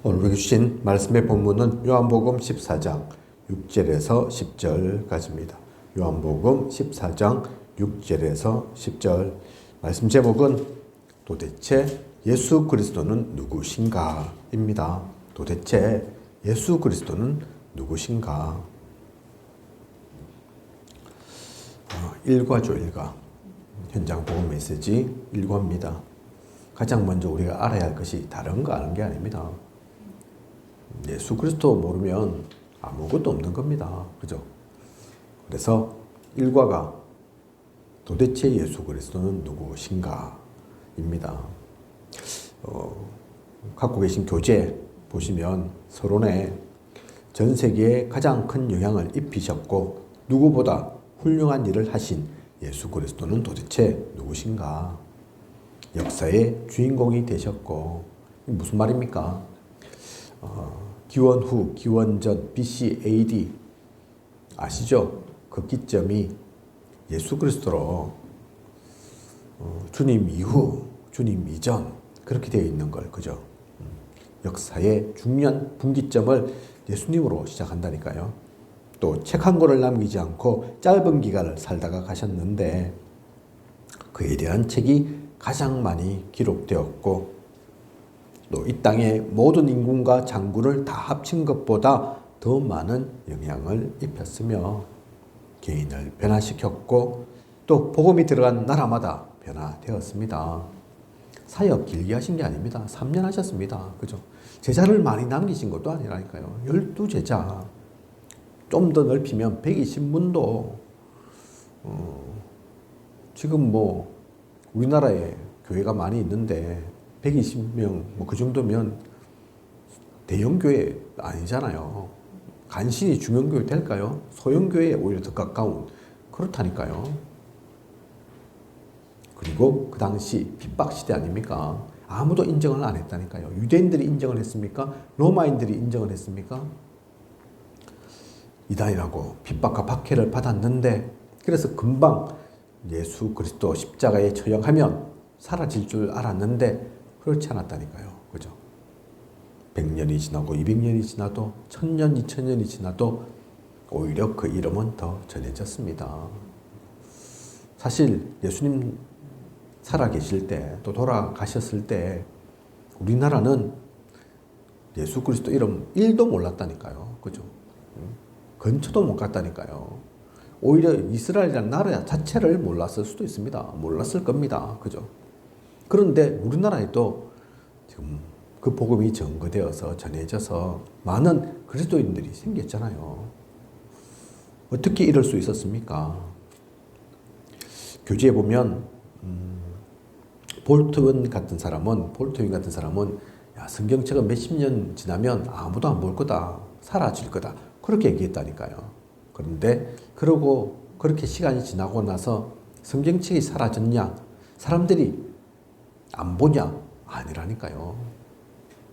오늘 주신 말씀의 본문은 요한복음 14장 6절에서 10절까지입니다. 요한복음 14장 6절에서 10절. 말씀 제목은 도대체 예수 그리스도는 누구신가? 입니다. 도대체 예수 그리스도는 누구신가? 일과죠, 일과. 현장 복음 메시지 일과입니다. 가장 먼저 우리가 알아야 할 것이 다른 거 아는 게 아닙니다. 예수 그리스도 모르면 아무것도 없는 겁니다. 그죠? 그래서 일과가 도대체 예수 그리스도는 누구신가? 입니다. 갖고 계신 교재 보시면 서론에 전 세계에 가장 큰 영향을 입히셨고 누구보다 훌륭한 일을 하신 예수 그리스도는 도대체 누구신가? 역사의 주인공이 되셨고, 무슨 말입니까? 기원 후, 기원 전, BC, AD 아시죠? 그 기점이 예수 그리스도로 주님 이후, 주님 이전 그렇게 되어 있는 걸, 그죠? 역사의 중요한 분기점을 예수님으로 시작한다니까요. 또 책 한 권을 남기지 않고 짧은 기간을 살다가 가셨는데 그에 대한 책이 가장 많이 기록되었고 또 이 땅의 모든 인군과 장군을 다 합친 것보다 더 많은 영향을 입혔으며 개인을 변화시켰고 또 복음이 들어간 나라마다 변화되었습니다. 사역 길게 하신 게 아닙니다. 3년 하셨습니다. 그죠? 제자를 많이 남기신 것도 아니라니까요. 12제자. 좀 더 넓히면 120문도 지금 뭐 우리나라에 교회가 많이 있는데 120명 뭐 그 정도면 대형 교회 아니잖아요. 간신히 중형 교회 될까요? 소형 교회에 오히려 더 가까운 그렇다니까요. 그리고 그 당시 핍박 시대 아닙니까? 아무도 인정을 안 했다니까요. 유대인들이 인정을 했습니까? 로마인들이 인정을 했습니까? 이단이라고 핍박과 박해를 받았는데 그래서 금방 예수 그리스도 십자가에 처형하면 사라질 줄 알았는데 그렇지 않았다니까요. 그죠? 100년이 지나고 200년이 지나도 1000년, 2000년이 지나도 오히려 그 이름은 더 전해졌습니다. 사실 예수님 살아계실 때 또 돌아가셨을 때 우리나라는 예수 그리스도 이름 1도 몰랐다니까요. 그죠? 근처도 못 갔다니까요. 오히려 이스라엘이라는 나라 자체를 몰랐을 수도 있습니다. 몰랐을 겁니다. 그죠? 그런데 우리나라에도 지금 그 복음이 전거되어서 전해져서 많은 그리스도인들이 생겼잖아요. 어떻게 이럴 수 있었습니까? 교재에 보면 볼트윈 같은 사람은 야, 성경책은 몇십 년 지나면 아무도 안 볼 거다. 사라질 거다. 그렇게 얘기했다니까요. 그런데 그러고 그렇게 시간이 지나고 나서 성경책이 사라졌냐? 사람들이 안 보냐? 아니라니까요.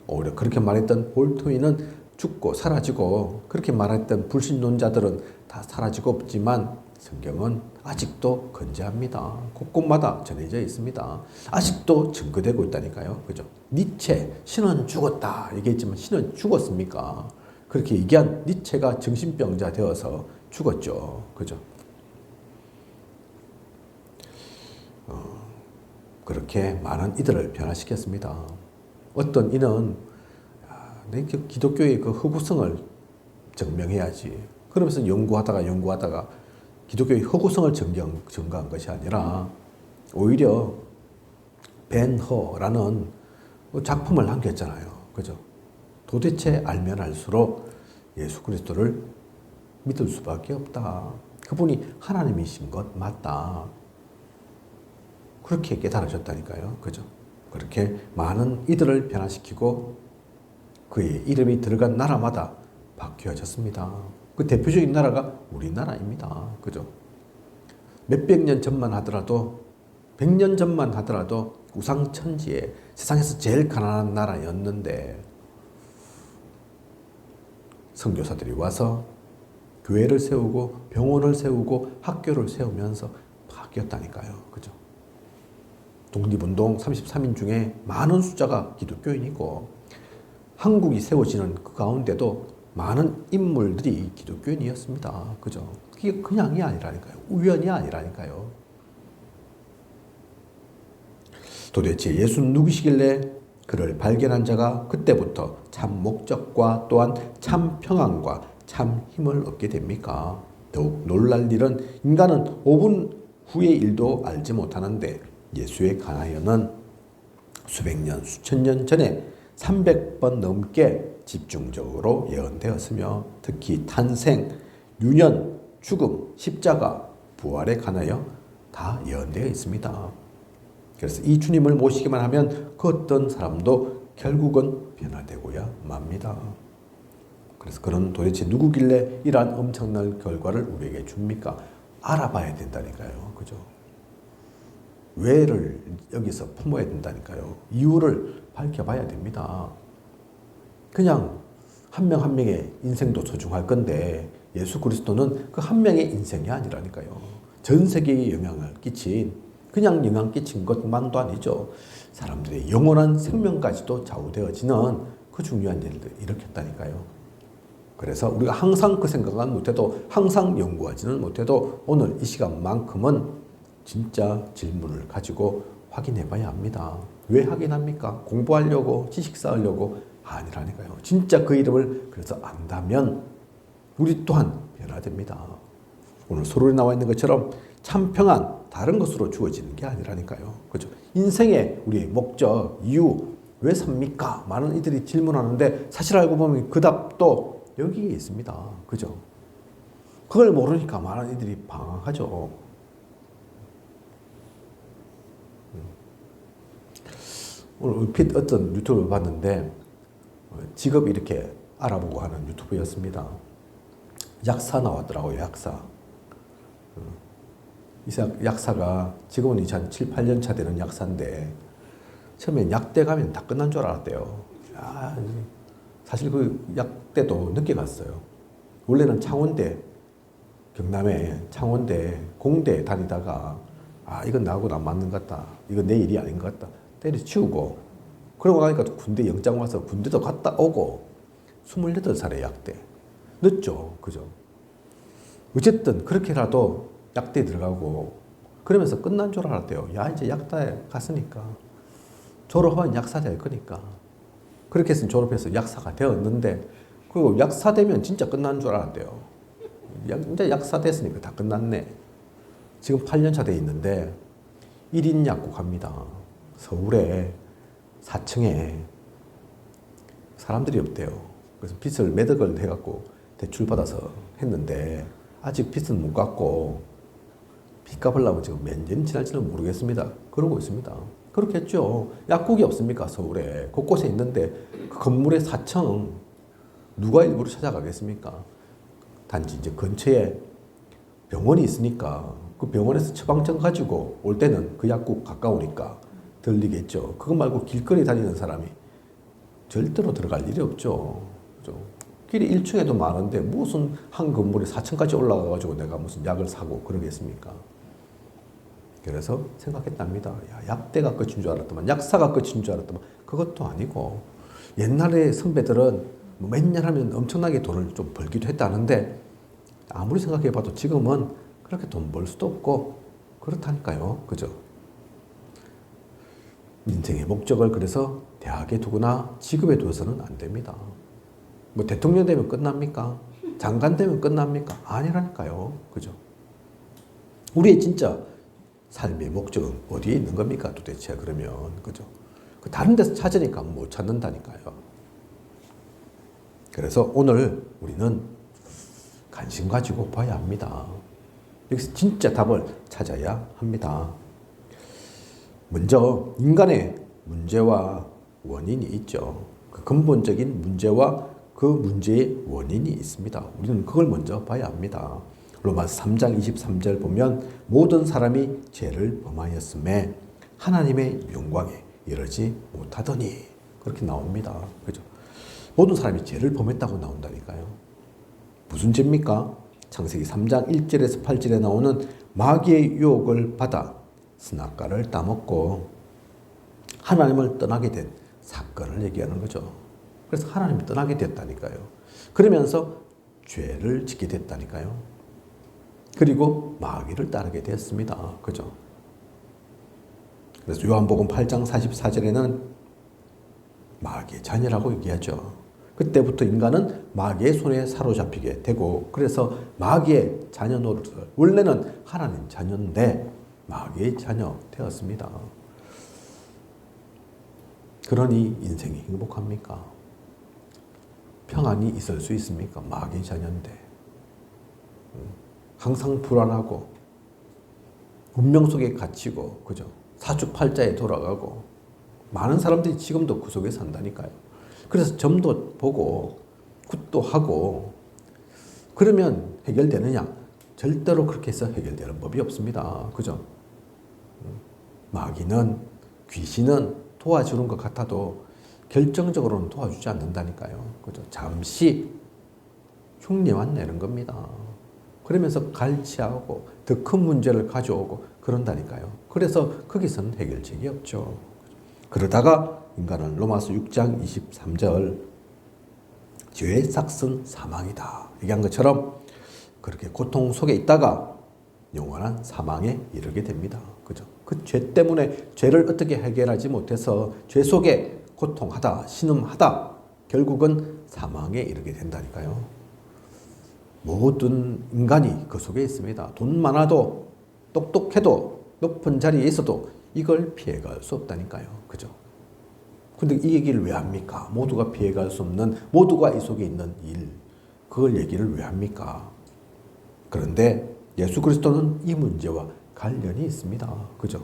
오히려 그렇게 말했던 볼트윈은 죽고 사라지고 그렇게 말했던 불신론자들은 다 사라지고 없지만 성경은 아직도 건재합니다. 곳곳마다 전해져 있습니다. 아직도 증거되고 있다니까요. 그죠? 니체, 신은 죽었다 얘기했지만 신은 죽었습니까? 그렇게 얘기한 니체가 정신병자 되어서 죽었죠. 그죠? 그렇게 많은 이들을 변화시켰습니다. 어떤 이는 내 기독교의 그 허구성을 증명해야지. 그러면서 연구하다가 기독교의 허구성을 증거한 것이 아니라 오히려 벤허라는 작품을 남겼잖아요. 그죠? 도대체 알면 알수록 예수 그리스도를 믿을 수밖에 없다. 그분이 하나님이신 것 맞다. 그렇게 깨달아졌다니까요. 그죠? 그렇게 많은 이들을 변화시키고 그의 이름이 들어간 나라마다 바뀌어졌습니다. 그 대표적인 나라가 우리나라입니다. 그죠? 몇백 년 전만 하더라도 100년 전만 하더라도 우상천지에 세상에서 제일 가난한 나라였는데 선교사들이 와서 교회를 세우고 병원을 세우고 학교를 세우면서 바뀌었다니까요. 그죠? 독립운동 33인 중에 많은 숫자가 기독교인이고 한국이 세워지는 그 가운데도 많은 인물들이 기독교인이었습니다. 그죠? 그게 그냥이 아니라니까요. 우연이 아니라니까요. 도대체 예수는 누구시길래 그를 발견한 자가 그때부터 참 목적과 또한 참 평안과 참 힘을 얻게 됩니까? 더욱 놀랄 일은 인간은 5분 후의 일도 알지 못하는데 예수의 가나에는 수백 년, 수천 년 전에 300번 넘게 집중적으로 예언되었으며 특히 탄생, 유년, 죽음, 십자가, 부활에 관하여 다 예언되어 있습니다. 그래서 이 주님을 모시기만 하면 그 어떤 사람도 결국은 변화되고야 맙니다. 그래서 그는 도대체 누구길래 이러한 엄청난 결과를 우리에게 줍니까? 알아봐야 된다니까요. 그죠? 왜를 여기서 품어야 된다니까요. 이유를 밝혀봐야 됩니다. 그냥 한 명 한 명의 인생도 소중할 건데 예수 그리스도는 그 한 명의 인생이 아니라니까요. 전 세계에 영향을 끼친, 그냥 영향 끼친 것만도 아니죠. 사람들의 영원한 생명까지도 좌우되어지는 그 중요한 일을 일으켰다니까요. 그래서 우리가 항상 그 생각은 못해도, 항상 연구하지는 못해도 오늘 이 시간만큼은 진짜 질문을 가지고 확인해 봐야 합니다. 왜 확인합니까? 공부하려고, 지식 쌓으려고? 아니라니까요. 진짜 그 이름을 그래서 안다면 우리 또한 변화됩니다. 오늘 서론에 나와 있는 것처럼 참 평안, 다른 것으로 주어지는 게 아니라니까요. 그죠? 인생의 우리의 목적, 이유, 왜 삽니까? 많은 이들이 질문하는데 사실 알고 보면 그 답도 여기에 있습니다. 그죠? 그걸 모르니까 많은 이들이 방황하죠. 오늘 얼핏 어떤 유튜브를 봤는데 직업 이렇게 알아보고 하는 유튜브였습니다. 약사 나왔더라고요. 약사. 이 약사가 지금은 이제 한 7, 8년 차 되는 약사인데 처음엔 약대 가면 다 끝난 줄 알았대요. 사실 그 약대도 늦게 갔어요. 원래는 창원대, 경남에 창원대, 공대 다니다가 이건 나하고는 안 맞는 것 같다. 이건 내 일이 아닌 것 같다. 때려치우고 그러고 나니까 군대 영장 와서 군대도 갔다 오고 28살에 약대. 늦죠. 그죠? 어쨌든 그렇게라도 약대에 들어가고 그러면서 끝난 줄 알았대요. 이제 약대에 갔으니까 졸업하면 약사 될 거니까. 그렇게 해서 졸업해서 약사가 되었는데 그리고 약사 되면 진짜 끝난 줄 알았대요. 이제 약사 됐으니까 다 끝났네. 지금 8년 차 돼 있는데 1인 약국 합니다. 서울에 4층에 사람들이 없대요. 그래서 빚을 매덕을 해갖고 대출 받아서 했는데 아직 빚은 못 갚고 빚 갚으려면 지금 몇 년이 지날지는 모르겠습니다. 그러고 있습니다. 그렇겠죠. 약국이 없습니까? 서울에 곳곳에 있는데 그 건물의 4층 누가 일부러 찾아가겠습니까? 단지 이제 근처에 병원이 있으니까 그 병원에서 처방전 가지고 올 때는 그 약국 가까우니까 들리겠죠. 그거 말고 길거리 다니는 사람이 절대로 들어갈 일이 없죠. 그죠? 길이 1층에도 많은데 무슨 한 건물에 4층까지 올라가가지고 내가 무슨 약을 사고 그러겠습니까? 그래서 생각했답니다. 약대가 끝인 줄 알았더만, 약사가 끝인 줄 알았더만, 그것도 아니고, 옛날에 선배들은 몇 년 하면 엄청나게 돈을 좀 벌기도 했다는데, 아무리 생각해봐도 지금은 그렇게 돈 벌 수도 없고, 그렇다니까요. 그죠? 인생의 목적을 그래서 대학에 두거나 직업에 두어서는 안 됩니다. 뭐 대통령 되면 끝납니까? 장관 되면 끝납니까? 아니라니까요. 그죠? 우리의 진짜 삶의 목적은 어디에 있는 겁니까? 도대체 그러면 그죠? 다른 데서 찾으니까 못 찾는다니까요. 그래서 오늘 우리는 관심 가지고 봐야 합니다. 여기서 진짜 답을 찾아야 합니다. 먼저 인간의 문제와 원인이 있죠. 그 근본적인 문제와 그 문제의 원인이 있습니다. 우리는 그걸 먼저 봐야 합니다. 로마서 3장 23절 보면 모든 사람이 죄를 범하였음에 하나님의 영광에 이르지 못하더니 그렇게 나옵니다. 그죠? 모든 사람이 죄를 범했다고 나온다니까요. 무슨 죄입니까? 창세기 3장 1절에서 8절에 나오는 마귀의 유혹을 받아 선악과를 따먹고 하나님을 떠나게 된 사건을 얘기하는 거죠. 그래서 하나님을 떠나게 됐다니까요. 그러면서 죄를 짓게 됐다니까요. 그리고 마귀를 따르게 됐습니다. 그죠? 그래서 요한복음 8장 44절에는 마귀의 자녀라고 얘기하죠. 그때부터 인간은 마귀의 손에 사로잡히게 되고, 그래서 마귀의 자녀 노릇을, 원래는 하나님 자녀인데 마귀의 자녀 되었습니다. 그러니 인생이 행복합니까? 평안이 있을 수 있습니까? 마귀의 자녀인데. 항상 불안하고 운명 속에 갇히고, 그죠? 사주팔자에 돌아가고, 많은 사람들이 지금도 그 속에 산다니까요. 그래서 점도 보고 굿도 하고, 그러면 해결되느냐? 절대로 그렇게 해서 해결되는 법이 없습니다. 그죠? 마귀는, 귀신은 도와주는 것 같아도 결정적으로는 도와주지 않는다니까요. 그죠? 잠시 흉내만 내는 겁니다. 그러면서 갈취하고 더 큰 문제를 가져오고 그런다니까요. 그래서 거기서는 해결책이 없죠. 그러다가 인간은 로마서 6장 23절 죄의 삭은 사망이다 얘기한 것처럼 그렇게 고통 속에 있다가 영원한 사망에 이르게 됩니다. 그죠? 그 죄 때문에 죄를 어떻게 해결하지 못해서 죄 속에 고통하다, 신음하다, 결국은 사망에 이르게 된다니까요. 모든 인간이 그 속에 있습니다. 돈 많아도, 똑똑해도, 높은 자리에 있어도 이걸 피해갈 수 없다니까요. 그죠? 근데 이 얘기를 왜 합니까? 모두가 피해갈 수 없는, 모두가 이 속에 있는 일, 그걸 얘기를 왜 합니까? 그런데 예수 그리스도는 이 문제와 관련이 있습니다. 그죠?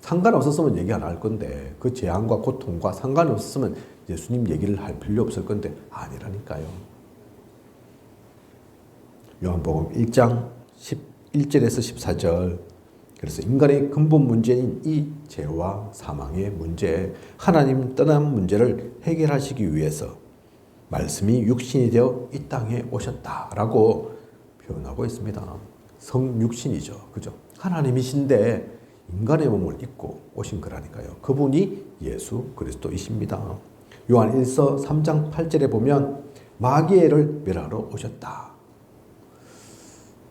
상관없었으면 얘기 안 할 건데, 그 재앙과 고통과 상관없었으면 예수님 얘기를 할 필요 없을 건데, 아니라니까요. 요한복음 1장 11절에서 14절, 그래서 인간의 근본 문제인 이 죄와 사망의 문제, 하나님 떠난 문제를 해결하시기 위해서 말씀이 육신이 되어 이 땅에 오셨다라고 표현하고 있습니다. 성육신이죠. 그죠? 하나님이신데 인간의 몸을 입고 오신 거라니까요. 그분이 예수 그리스도이십니다. 요한 1서 3장 8절에 보면 마귀를 멸하러 오셨다.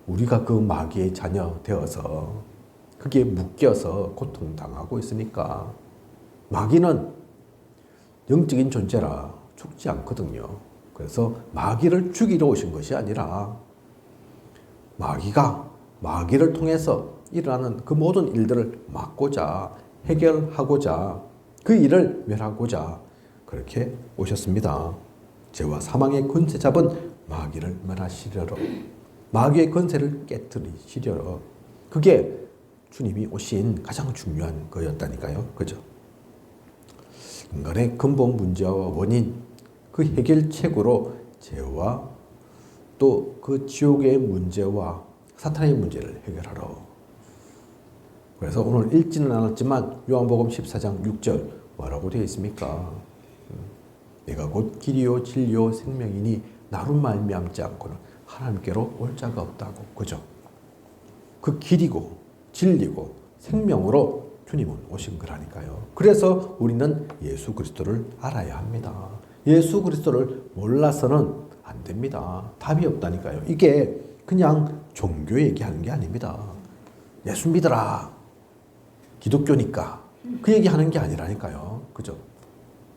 우리가 그 마귀의 자녀 되어서 그게 묶여서 고통당하고 있으니까 마귀는 영적인 존재라 죽지 않거든요. 그래서 마귀를 죽이러 오신 것이 아니라 마귀를 통해서 일어나는 그 모든 일들을 막고자, 해결하고자, 그 일을 멸하고자 그렇게 오셨습니다. 죄와 사망의 권세 잡은 마귀를 멸하시려고, 마귀의 권세를 깨뜨리시려고, 그게 주님이 오신 가장 중요한 거였다니까요. 그죠? 인간의 근본 문제와 원인, 그 해결책으로 죄와 또 그 지옥의 문제와 사탄의 문제를 해결하러. 그래서 오늘 읽지는 않았지만 요한복음 14장 6절 뭐라고 되어 있습니까? 내가 곧 길이요 진리요 생명이니 나로 말미암지 않고는 하나님께로 올 자가 없다고. 그죠? 그 길이고 진리고 생명으로 주님은 오신 거라니까요. 그래서 우리는 예수 그리스도를 알아야 합니다. 예수 그리스도를 몰라서는 안 됩니다. 답이 없다니까요. 이게 그냥 종교 얘기하는 게 아닙니다. 예수 믿어라. 기독교니까. 그 얘기하는 게 아니라니까요. 그죠?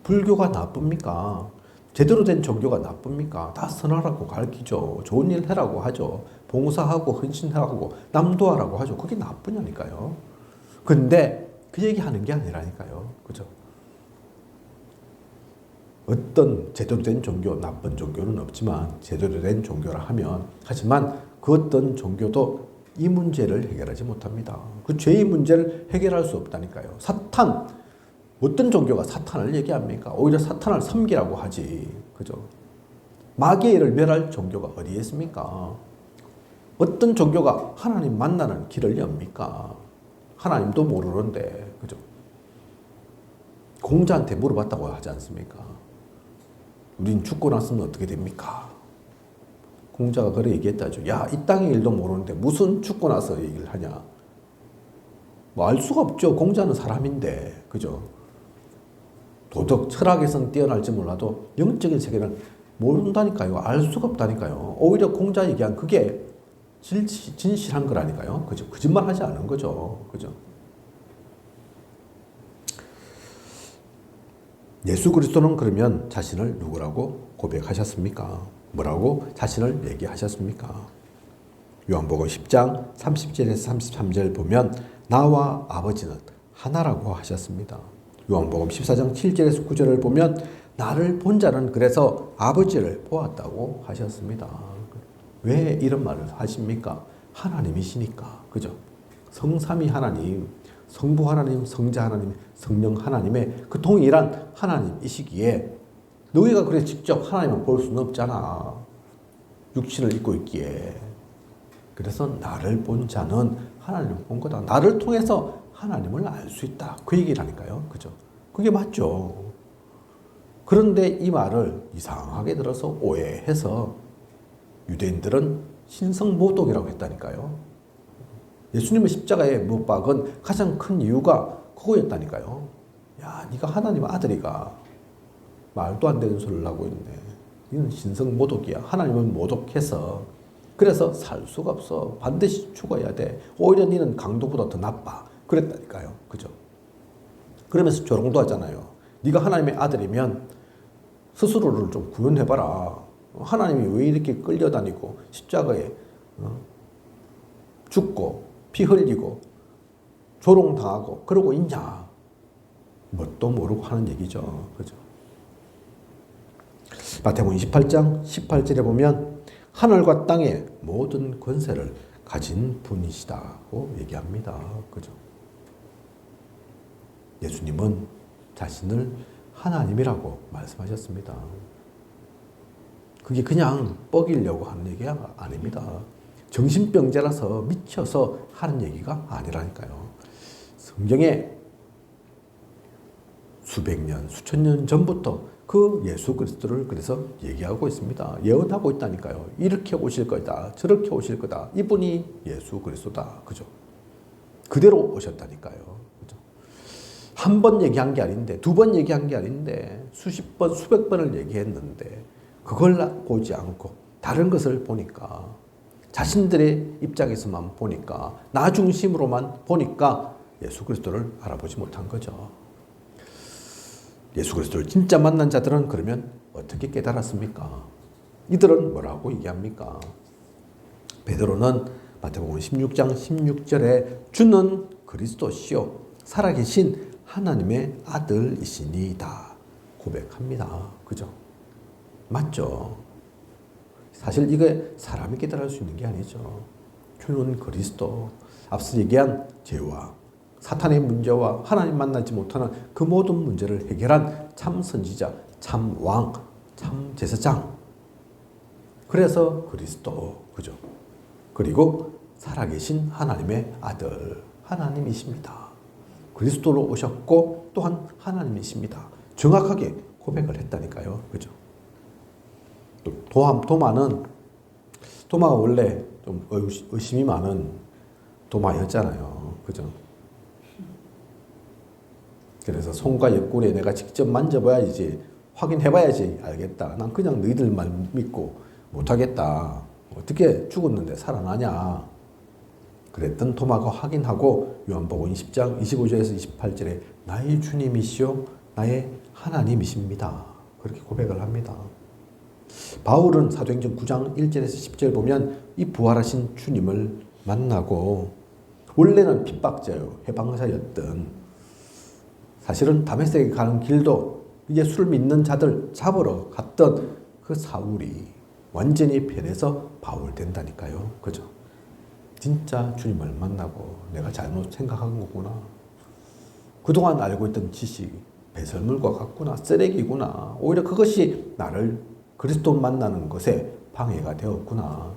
불교가 나쁩니까? 제대로 된 종교가 나쁩니까? 다 선하라고 가르치죠. 좋은 일 해라고 하죠. 봉사하고 헌신하고 남도하라고 하죠. 그게 나쁘냐니까요. 근데 그 얘기하는 게 아니라니까요. 그죠? 어떤 제대로 된 종교, 나쁜 종교는 없지만 제대로 된 종교라 하지만 그 어떤 종교도 이 문제를 해결하지 못합니다. 그 죄의 문제를 해결할 수 없다니까요. 사탄, 어떤 종교가 사탄을 얘기합니까? 오히려 사탄을 섬기라고 하지. 그죠? 마귀를 멸할 종교가 어디에 있습니까? 어떤 종교가 하나님 만나는 길을 엽니까? 하나님도 모르는데. 그죠? 공자한테 물어봤다고 하지 않습니까? 우린 죽고 났으면 어떻게 됩니까? 공자가 그래 얘기했다죠. 야, 이 땅의 일도 모르는데 무슨 죽고 나서 얘기를 하냐? 뭐 알 수가 없죠. 공자는 사람인데. 그죠? 도덕, 철학에선 뛰어날지 몰라도 영적인 세계는 모른다니까요. 알 수가 없다니까요. 오히려 공자 얘기한 그게 진실한 거라니까요. 그죠? 거짓말 하지 않은 거죠. 그죠? 예수 그리스도는 그러면 자신을 누구라고 고백하셨습니까? 뭐라고 자신을 얘기하셨습니까? 요한복음 10장 30절에서 33절 보면 나와 아버지는 하나라고 하셨습니다. 요한복음 14장 7절에서 9절을 보면 나를 본 자는 그래서 아버지를 보았다고 하셨습니다. 왜 이런 말을 하십니까? 하나님이시니까. 그죠? 성삼위 하나님, 성부 하나님, 성자 하나님, 성령 하나님의 그 동일한 하나님이시기에 너희가 그래 직접 하나님을 볼 수는 없잖아. 육신을 입고 있기에. 그래서 나를 본 자는 하나님을 본 거다. 나를 통해서 하나님을 알 수 있다. 그 얘기라니까요. 그죠? 그게 맞죠. 그런데 이 말을 이상하게 들어서 오해해서 유대인들은 신성모독이라고 했다니까요. 예수님의 십자가에 못 박은 가장 큰 이유가 그거였다니까요. 야, 네가 하나님의 아들이가 말도 안 되는 소리를 하고 있네. 이건 신성모독이야. 하나님은 모독해서 그래서 살 수가 없어. 반드시 죽어야 돼. 오히려 너는 강도보다 더 나빠. 그랬다니까요. 그죠? 그러면서 조롱도 하잖아요. 네가 하나님의 아들이면 스스로를 좀 구원해봐라. 하나님이 왜 이렇게 끌려다니고 십자가에 죽고 피 흘리고 조롱당하고 그러고 있냐. 뭣도 모르고 하는 얘기죠. 그죠? 마태복음 28장 18절에 보면 하늘과 땅의 모든 권세를 가진 분이시다고 얘기합니다. 그죠? 예수님은 자신을 하나님이라고 말씀하셨습니다. 그게 그냥 뻐기려고 하는 얘기가 아닙니다. 정신병자라서 미쳐서 하는 얘기가 아니라니까요. 성경에 수백 년, 수천 년 전부터 그 예수 그리스도를 그래서 얘기하고 있습니다. 예언하고 있다니까요. 이렇게 오실 거다. 저렇게 오실 거다. 이분이 예수 그리스도다. 그죠? 그대로 오셨다니까요. 그죠? 한 번 얘기한 게 아닌데, 두 번 얘기한 게 아닌데, 수십 번, 수백 번을 얘기했는데, 그걸 보지 않고 다른 것을 보니까, 자신들의 입장에서만 보니까, 나 중심으로만 보니까 예수 그리스도를 알아보지 못한 거죠. 예수 그리스도를 진짜 만난 자들은 그러면 어떻게 깨달았습니까? 이들은 뭐라고 얘기합니까? 베드로는 마태복음 16장 16절에 주는 그리스도시요 살아계신 하나님의 아들이시니이다 고백합니다. 그죠? 맞죠? 사실 이게 사람이 깨달을 수 있는 게 아니죠. 주는 그리스도, 앞서 얘기한 죄와 사탄의 문제와 하나님 만나지 못하는 그 모든 문제를 해결한 참 선지자, 참 왕, 참 제사장. 그래서 그리스도, 그죠? 그리고 살아계신 하나님의 아들, 하나님이십니다. 그리스도로 오셨고 또한 하나님이십니다. 정확하게 고백을 했다니까요. 그죠? 또 도마가 원래 좀 의심이 많은 도마였잖아요. 그죠? 그래서 손과 옆구리에 내가 직접 만져봐야지, 확인해봐야지 알겠다. 난 그냥 너희들만 믿고 못하겠다. 어떻게 죽었는데 살아나냐. 그랬던 도마가 확인하고 요한복음 20장 25절에서 28절에 나의 주님이시요 나의 하나님이십니다. 그렇게 고백을 합니다. 바울은 사도행전 9장 1절에서 10절 보면 이 부활하신 주님을 만나고 원래는 핍박자요, 해방자였던 사실은 다메섹에 가는 길도 예수를 믿는 자들 잡으러 갔던 그 사울이 완전히 변해서 바울 된다니까요. 그죠? 진짜 주님을 만나고 내가 잘못 생각한 거구나. 그동안 알고 있던 지식, 배설물과 같구나. 쓰레기구나. 오히려 그것이 나를 그리스도 만나는 것에 방해가 되었구나.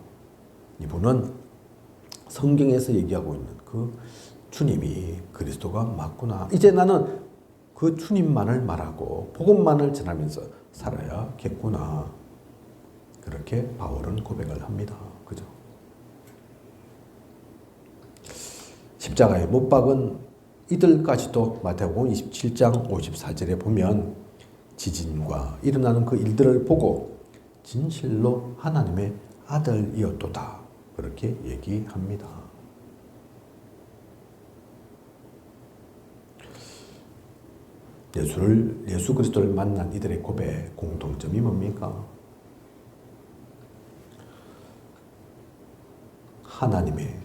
이분은 성경에서 얘기하고 있는 그 주님이 그리스도가 맞구나. 이제 나는 그 주님만을 말하고 복음만을 전하면서 살아야겠구나. 그렇게 바울은 고백을 합니다. 그죠? 십자가에 못 박은 이들까지도 마태복음 27장 54절에 보면 지진과 일어나는 그 일들을 보고 진실로 하나님의 아들이었도다. 그렇게 얘기합니다. 예수 그리스도를 만난 이들의 고백 공통점이 뭡니까? 하나님의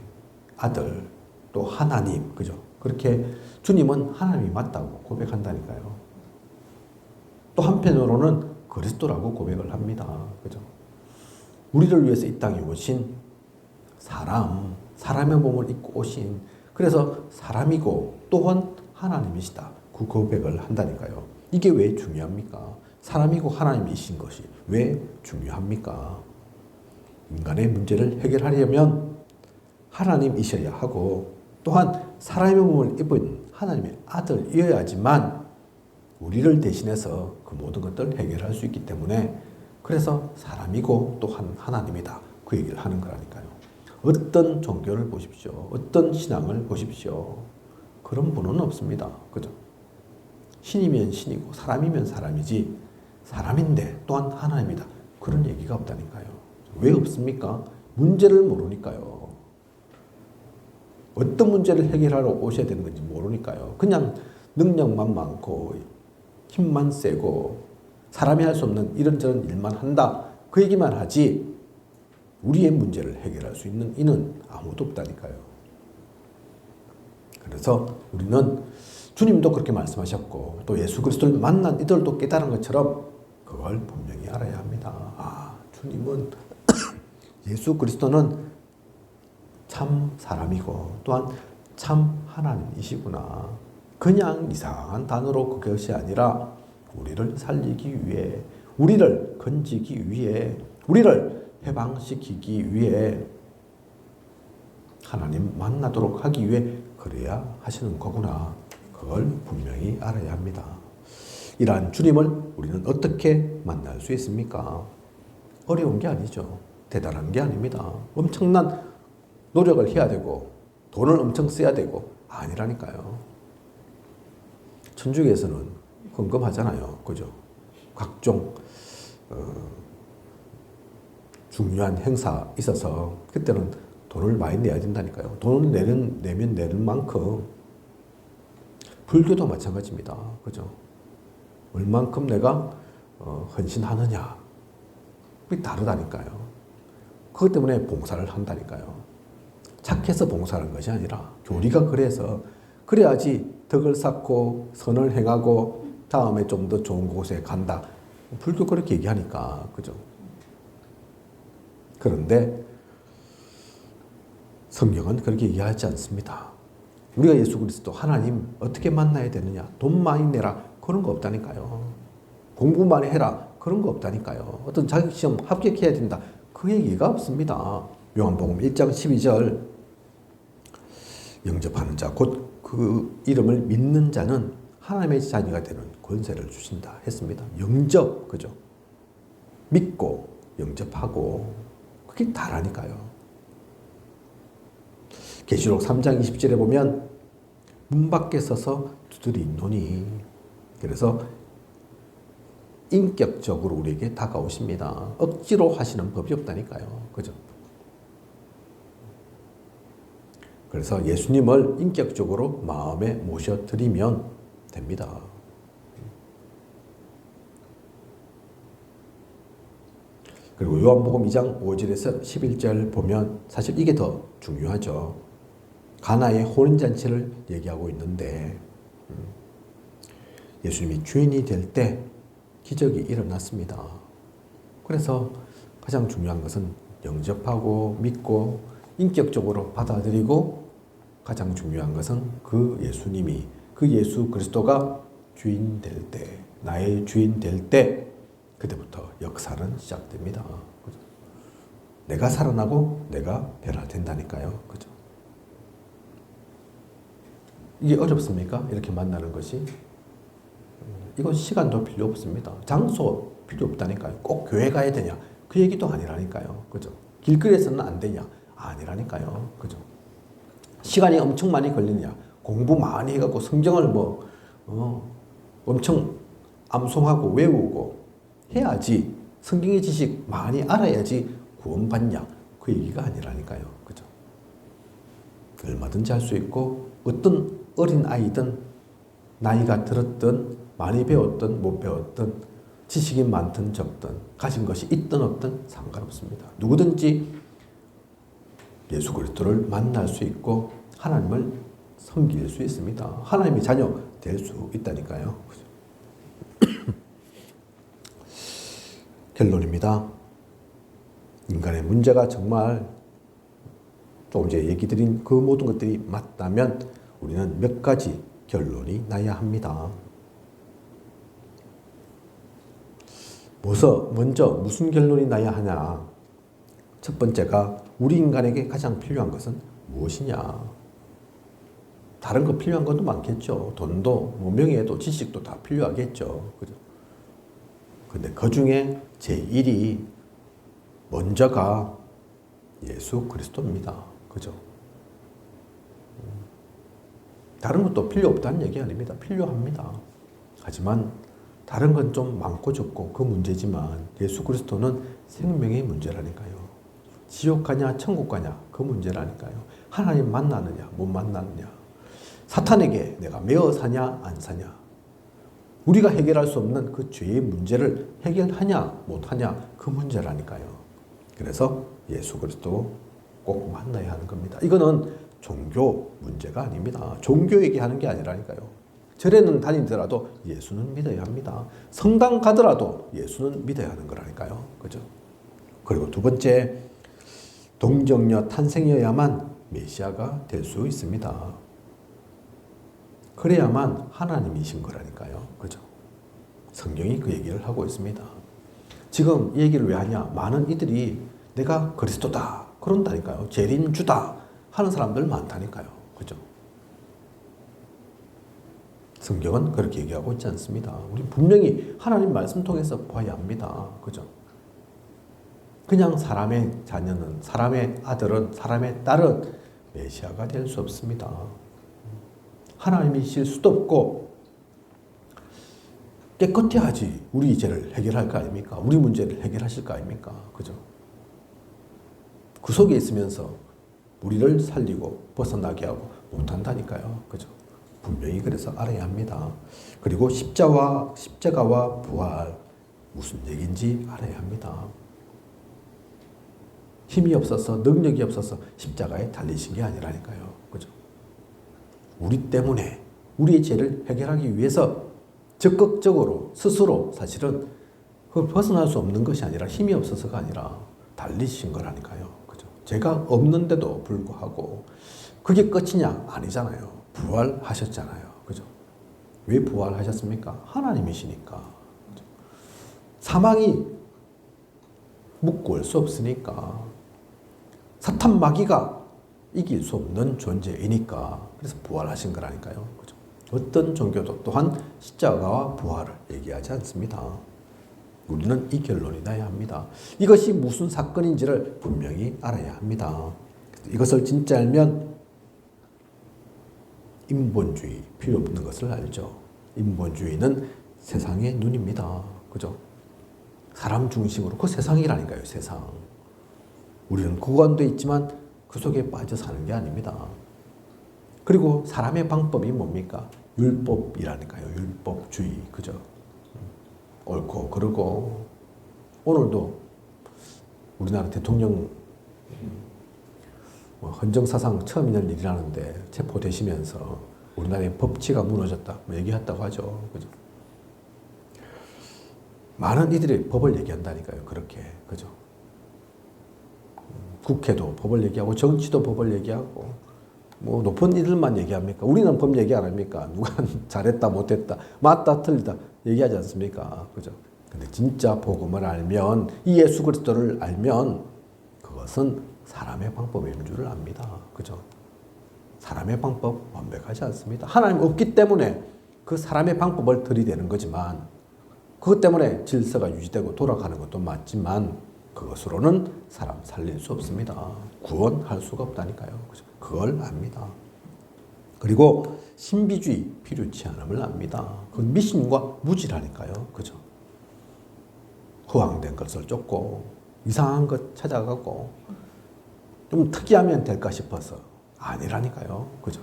아들, 또 하나님, 그죠? 그렇게 주님은 하나님이 맞다고 고백한다니까요. 또 한편으로는 그리스도라고 고백을 합니다. 그죠? 우리를 위해서 이 땅에 오신 사람의 몸을 입고 오신, 그래서 사람이고 또한 하나님이시다. 그 고백을 한다니까요. 이게 왜 중요합니까? 사람이고 하나님이신 것이 왜 중요합니까? 인간의 문제를 해결하려면 하나님이셔야 하고 또한 사람의 몸을 입은 하나님의 아들이어야지만 우리를 대신해서 그 모든 것들을 해결할 수 있기 때문에 그래서 사람이고 또한 하나님이다. 그 얘기를 하는 거라니까요. 어떤 종교를 보십시오. 어떤 신앙을 보십시오. 그런 분은 없습니다. 그죠? 신이면 신이고 사람이면 사람이지 사람인데 또한 하나님이다. 그런 얘기가 없다니까요. 왜 없습니까? 문제를 모르니까요. 어떤 문제를 해결하러 오셔야 되는 건지 모르니까요. 그냥 능력만 많고 힘만 세고 사람이 할 수 없는 이런저런 일만 한다. 그 얘기만 하지 우리의 문제를 해결할 수 있는 이는 아무도 없다니까요. 그래서 우리는 주님도 그렇게 말씀하셨고 또 예수 그리스도를 만난 이들도 깨달은 것처럼 그걸 분명히 알아야 합니다. 아, 주님은 예수 그리스도는 참 사람이고 또한 참 하나님이시구나. 그냥 이상한 단어로 그것이 아니라 우리를 살리기 위해, 우리를 건지기 위해, 우리를 해방시키기 위해 하나님 만나도록 하기 위해 그래야 하시는 거구나. 그걸 분명히 알아야 합니다. 이러한 주님을 우리는 어떻게 만날 수 있습니까? 어려운 게 아니죠. 대단한 게 아닙니다. 엄청난 노력을 해야 되고 돈을 엄청 써야 되고 아니라니까요. 천주교에서는 헌금하잖아요. 그죠? 각종 중요한 행사 있어서 그때는 돈을 많이 내야 된다니까요. 돈을 내면 내는 만큼 불교도 마찬가지입니다. 그죠? 얼만큼 내가 헌신하느냐. 그게 다르다니까요. 그것 때문에 봉사를 한다니까요. 착해서 봉사하는 것이 아니라 교리가 그래서 그래야지 덕을 쌓고 선을 행하고 다음에 좀 더 좋은 곳에 간다. 불교 그렇게 얘기하니까 그죠? 그런데 성경은 그렇게 얘기하지 않습니다. 우리가 예수 그리스도 하나님 어떻게 만나야 되느냐? 돈 많이 내라 그런 거 없다니까요. 공부 많이 해라 그런 거 없다니까요. 어떤 자격시험 합격해야 된다 그 얘기가 없습니다. 요한복음 1장 12절 영접하는 자 곧 그 이름을 믿는 자는 하나님의 자녀가 되는 권세를 주신다 했습니다. 영접 그죠? 믿고 영접하고 그게 다라니까요. 계시록 3장 20절에 보면 문 밖에 서서 두드리노니 그래서 인격적으로 우리에게 다가오십니다. 억지로 하시는 법이 없다니까요. 그죠? 그래서 예수님을 인격적으로 마음에 모셔드리면 됩니다. 그리고 요한복음 2장 5절에서 11절 보면 사실 이게 더 중요하죠. 가나의 혼인잔치를 얘기하고 있는데 예수님이 주인이 될 때 기적이 일어났습니다. 그래서 가장 중요한 것은 영접하고 믿고 인격적으로 받아들이고 가장 중요한 것은 그 예수님이 그 예수 그리스도가 주인 될 때, 나의 주인 될 때 그때부터 역사는 시작됩니다. 그죠? 내가 살아나고 내가 변화된다니까요. 그죠? 이게 어렵습니까? 이렇게 만나는 것이? 이건 시간도 필요 없습니다. 장소 필요 없다니까요. 꼭 교회 가야 되냐? 그 얘기도 아니라니까요. 그죠? 길거리에서는 안 되냐? 아니라니까요. 그죠? 시간이 엄청 많이 걸리느냐? 공부 많이 해갖고 성경을 엄청 암송하고 외우고 해야지, 성경의 지식 많이 알아야지 구원받냐, 그 얘기가 아니라니까요. 그죠? 얼마든지 할 수 있고 어떤 어린 아이든 나이가 들었든 많이 배웠든 못 배웠든 지식이 많든 적든 가진 것이 있든 없든 상관없습니다. 누구든지 예수 그리스도를 만날 수 있고 하나님을 섬길 수 있습니다. 하나님의 자녀 될 수 있다니까요. 결론입니다. 인간의 문제가 정말 조금 전에 얘기 드린 그 모든 것들이 맞다면 우리는 몇 가지 결론이 나야 합니다. 먼저 무슨 결론이 나야 하냐? 첫 번째가 우리 인간에게 가장 필요한 것은 무엇이냐? 다른 거 필요한 것도 많겠죠. 돈도, 명예도, 지식도 다 필요하겠죠. 그죠? 근데 그 중에 제1위 먼저가 예수 그리스도입니다. 그죠? 다른 것도 필요 없다는 얘기 아닙니다. 필요합니다. 하지만 다른 건 좀 많고 적고 그 문제지만 예수 그리스도는 생명의 문제라니까요. 지옥 가냐 천국 가냐 그 문제라니까요. 하나님 만나느냐 못 만나느냐, 사탄에게 내가 매어 사냐 안 사냐, 우리가 해결할 수 없는 그 죄의 문제를 해결하냐 못하냐 그 문제라니까요. 그래서 예수 그리스도 꼭 만나야 하는 겁니다. 이거는 종교 문제가 아닙니다. 종교 얘기하는 게 아니라니까요. 절에는 다니더라도 예수는 믿어야 합니다. 성당 가더라도 예수는 믿어야 하는 거라니까요. 그죠? 그리고 두 번째, 동정녀 탄생이어야만 메시아가 될 수 있습니다. 그래야만 하나님이신 거라니까요. 그죠? 성경이 그 얘기를 하고 있습니다. 지금 이 얘기를 왜 하냐? 많은 이들이 내가 그리스도다 그런다니까요. 재림주다 하는 사람들 많다니까요. 그죠? 성경은 그렇게 얘기하고 있지 않습니다. 우리 분명히 하나님 말씀 통해서 봐야 합니다. 그죠? 그냥 사람의 자녀는, 사람의 아들은, 사람의 딸은 메시아가 될 수 없습니다. 하나님이실 수도 없고 깨끗해야지 우리 죄를 해결할 거 아닙니까? 우리 문제를 해결하실 거 아닙니까? 그죠? 그 속에 있으면서 우리를 살리고 벗어나게 하고 못한다니까요. 그죠? 분명히 그래서 알아야 합니다. 그리고 십자가와 부활 무슨 얘기인지 알아야 합니다. 힘이 없어서 능력이 없어서 십자가에 달리신 게 아니라니까요. 그죠? 우리 때문에 우리의 죄를 해결하기 위해서 적극적으로 스스로 사실은 그걸 벗어날 수 없는 것이 아니라 힘이 없어서가 아니라 달리신 거라니까요. 그죠? 죄가 없는데도 불구하고 그게 끝이냐? 아니잖아요. 부활하셨잖아요. 그죠? 왜 부활하셨습니까? 하나님이시니까. 그죠? 사망이 묶고 올 수 없으니까. 사탄 마귀가 이길 수 없는 존재이니까. 그래서 부활하신 거라니까요. 그죠? 어떤 종교도 또한 십자가와 부활을 얘기하지 않습니다. 우리는 이 결론이 나야 합니다. 이것이 무슨 사건인지를 분명히 알아야 합니다. 이것을 진짜 알면 인본주의 필요 없는 것을 알죠. 인본주의는 세상의 눈입니다. 그죠? 사람 중심으로 그 세상이라니까요. 세상. 우리는 구간돼 있지만 그 속에 빠져 사는 게 아닙니다. 그리고 사람의 방법이 뭡니까? 율법이라니까요. 율법주의. 그죠? 옳고 그르고 오늘도 우리나라 대통령 헌정사상 처음 있는 일이라는데 체포되시면서 우리나라의 법치가 무너졌다 얘기했다고 하죠. 그죠? 많은 이들이 법을 얘기한다니까요. 그렇게. 그죠? 국회도 법을 얘기하고 정치도 법을 얘기하고 뭐 높은 이들만 얘기합니까? 우리는 법 얘기 안 합니까? 누가 잘했다 못했다 맞다 틀리다 얘기하지 않습니까? 그죠? 근데 진짜 복음을 알면 이 예수 그리스도를 알면 그것은 사람의 방법인 줄을 압니다. 그죠? 사람의 방법 완벽하지 않습니다. 하나님 없기 때문에 그 사람의 방법을 들이대는 거지만 그것 때문에 질서가 유지되고 돌아가는 것도 맞지만 그것으로는 사람 살릴 수 없습니다. 구원할 수가 없다니까요. 그죠? 그걸 압니다. 그리고 신비주의 필요치 않음을 압니다. 그건 미신과 무지라니까요. 그죠? 허황된 것을 쫓고 이상한 것 찾아가고 좀 특이하면 될까 싶어서 아니라니까요. 그죠?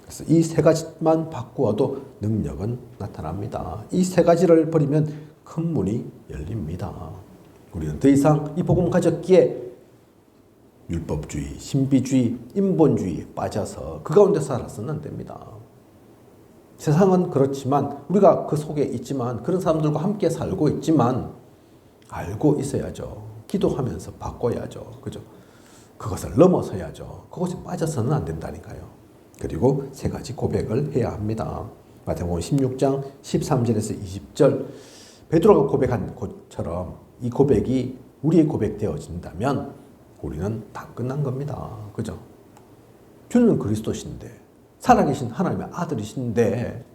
그래서 이 세 가지만 바꾸어도 능력은 나타납니다. 이 세 가지를 버리면 큰 문이 열립니다. 우리는 더 이상 이 복음 가졌기에 율법주의, 신비주의, 인본주의에 빠져서 그 가운데 살아서는 안 됩니다. 세상은 그렇지만 우리가 그 속에 있지만 그런 사람들과 함께 살고 있지만 알고 있어야죠. 기도하면서 바꿔야죠. 그죠? 그것을 넘어서야죠. 그것에 빠져서는 안 된다니까요. 그리고 세 가지 고백을 해야 합니다. 마태복음 16장 13절에서 20절 베드로가 고백한 것처럼 이 고백이 우리의 고백되어진다면 우리는 다 끝난 겁니다. 그죠? 주는 그리스도신데 살아계신 하나님의 아들이신데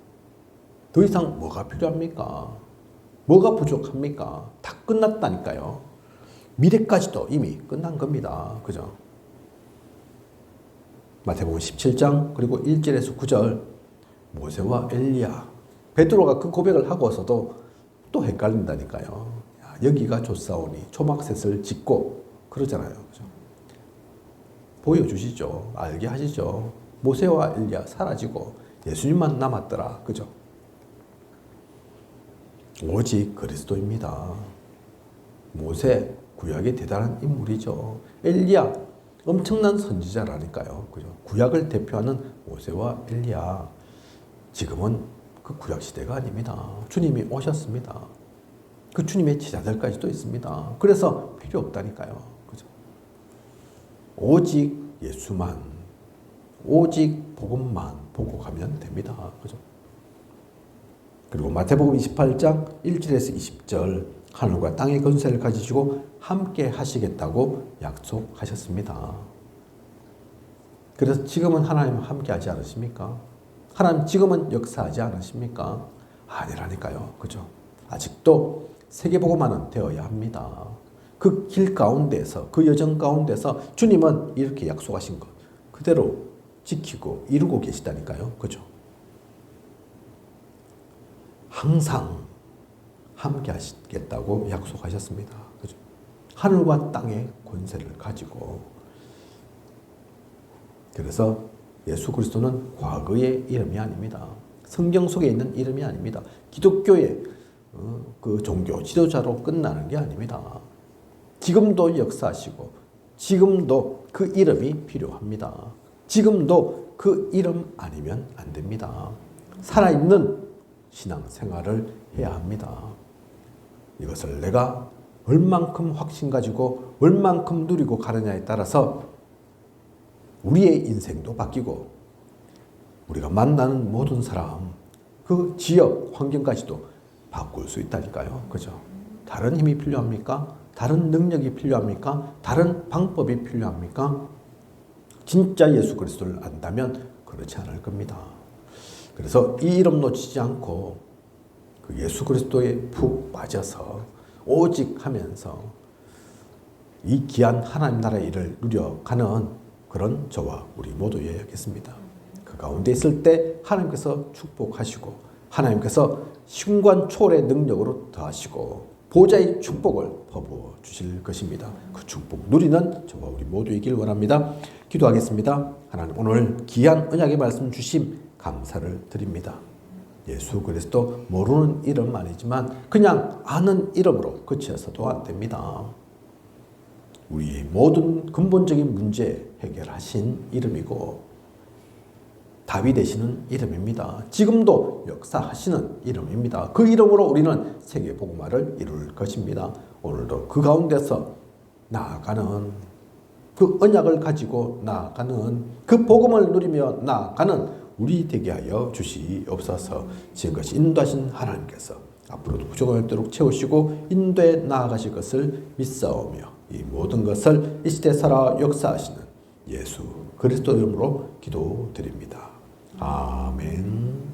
더 이상 뭐가 필요합니까? 뭐가 부족합니까? 다 끝났다니까요. 미래까지도 이미 끝난 겁니다. 그죠? 마태복음 17장 그리고 1절에서 9절 모세와 엘리야 베드로가 그 고백을 하고서도 또 헷갈린다니까요. 야, 여기가 좋사오니 초막셋을 짓고 그러잖아요. 그죠? 보여주시죠. 알게 하시죠. 모세와 엘리야 사라지고 예수님만 남았더라. 그죠? 오직 그리스도입니다. 모세 구약의 대단한 인물이죠. 엘리야 엄청난 선지자라니까요. 그죠? 구약을 대표하는 모세와 엘리야 지금은 그 구약 시대가 아닙니다. 주님이 오셨습니다. 그 주님의 제자들까지도 있습니다. 그래서 필요 없다니까요. 그죠? 오직 예수만, 오직 복음만 보고 가면 됩니다. 그죠? 그리고 마태복음 28장 1절에서 20절 하늘과 땅의 권세를 가지시고 함께 하시겠다고 약속하셨습니다. 그래서 지금은 하나님 함께 하지 않으십니까? 하나님 지금은 역사하지 않으십니까? 아니라니까요. 그죠? 아직도 세계복음화는 되어야 합니다. 그 길 가운데서 그 여정 가운데서 주님은 이렇게 약속하신 것 그대로 지키고 이루고 계시다니까요. 그죠? 항상 함께 하시겠다고 약속하셨습니다. 그죠? 하늘과 땅의 권세를 가지고 그래서 예수 그리스도는 과거의 이름이 아닙니다. 성경 속에 있는 이름이 아닙니다. 기독교의 그 종교 지도자로 끝나는 게 아닙니다. 지금도 역사하시고 지금도 그 이름이 필요합니다. 지금도 그 이름 아니면 안 됩니다. 살아있는 신앙생활을 해야 합니다. 이것을 내가 얼만큼 확신 가지고 얼만큼 누리고 가느냐에 따라서 우리의 인생도 바뀌고 우리가 만나는 모든 사람 그 지역 환경까지도 바꿀 수 있다니까요. 그죠? 다른 힘이 필요합니까? 다른 능력이 필요합니까? 다른 방법이 필요합니까? 진짜 예수 그리스도를 안다면 그렇지 않을 겁니다. 그래서 이 이름 놓치지 않고 그 예수 그리스도에 푹 빠져서 오직 하면서 이 귀한 하나님 나라의 일을 누려가는 그런 저와 우리 모두여야겠습니다. 그 가운데 있을 때 하나님께서 축복하시고 하나님께서 신관 초월의 능력으로 더하시고 보좌의 축복을 퍼부어 주실 것입니다. 그 축복 누리는 저와 우리 모두이길 원합니다. 기도하겠습니다. 하나님 오늘 귀한 언약의 말씀 주심 감사를 드립니다. 예수 그리스도 모르는 이름 아니지만 그냥 아는 이름으로 그쳐서도 안 됩니다. 우리의 모든 근본적인 문제 해결하신 이름이고 답이 되시는 이름입니다. 지금도 역사하시는 이름입니다. 그 이름으로 우리는 세계복음화를 이룰 것입니다. 오늘도 그 가운데서 나아가는 그 언약을 가지고 나아가는 그 복음을 누리며 나아가는 우리 되게 하여 주시옵소서. 지금까지 인도하신 하나님께서 앞으로도 부족함이 없도록 채우시고 인도에 나아가실 것을 믿사오며 이 모든 것을 이 시대 살아 역사하시는 예수 그리스도 이름으로 기도드립니다. 아멘.